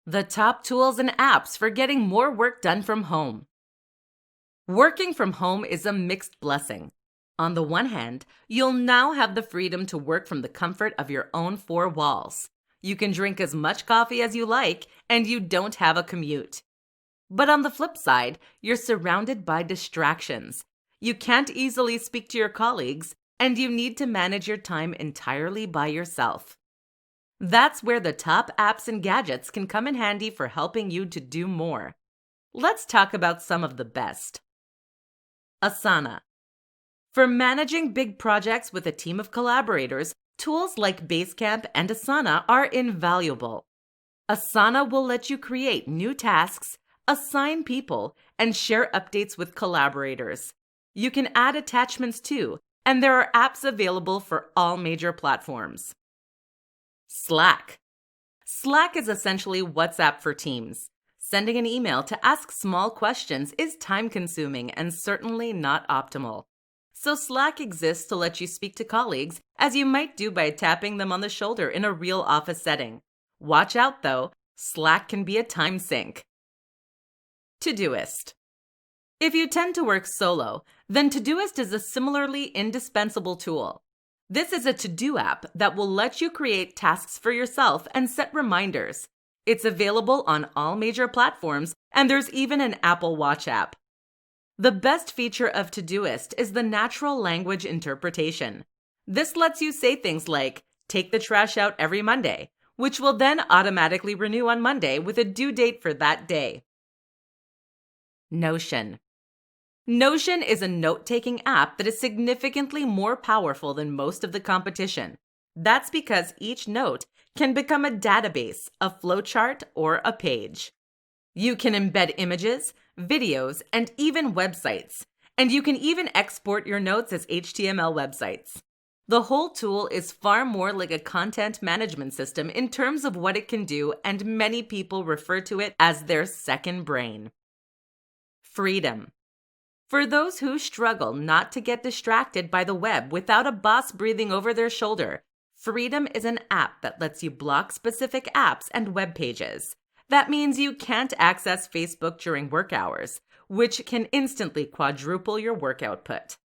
The top tools and apps for getting more work done from home. Working from home is a mixed blessing. On the one hand, you'll now have the freedom to work from the comfort of your own four walls. You can drink as much coffee as you like, and you don't have a commute. But on the flip side, you're surrounded by distractions. You can't easily speak to your colleagues, and you need to manage your time entirely by yourself. That's where the top apps and gadgets can come in handy for helping you to do more. Let's talk about some of the best. Asana. For managing big projects with a team of collaborators, tools like Basecamp and Asana are invaluable. Asana will let you create new tasks, assign people, and share updates with collaborators. You can add attachments too, and there are apps available for all major platforms. Slack. Slack is essentially WhatsApp for teams. Sending an email to ask small questions is time-consuming and certainly not optimal. So Slack exists to let you speak to colleagues as you might do by tapping them on the shoulder in a real office setting. Watch out though, Slack can be a time sink. Todoist. If you tend to work solo, then Todoist is a similarly indispensable tool. This is a to-do app that will let you create tasks for yourself and set reminders. It's available on all major platforms, and there's even an Apple Watch app. The best feature of Todoist is the natural language interpretation. This lets you say things like, take the trash out every Monday, which will then automatically renew on Monday with a due date for that day. Notion. Notion is a note-taking app that is significantly more powerful than most of the competition. That's because each note can become a database, a flowchart, or a page. You can embed images, videos, and even websites. And you can even export your notes as HTML websites. The whole tool is far more like a content management system in terms of what it can do, and many people refer to it as their second brain. Freedom. For those who struggle not to get distracted by the web without a boss breathing over their shoulder, Freedom is an app that lets you block specific apps and web pages. That means you can't access Facebook during work hours, which can instantly quadruple your work output.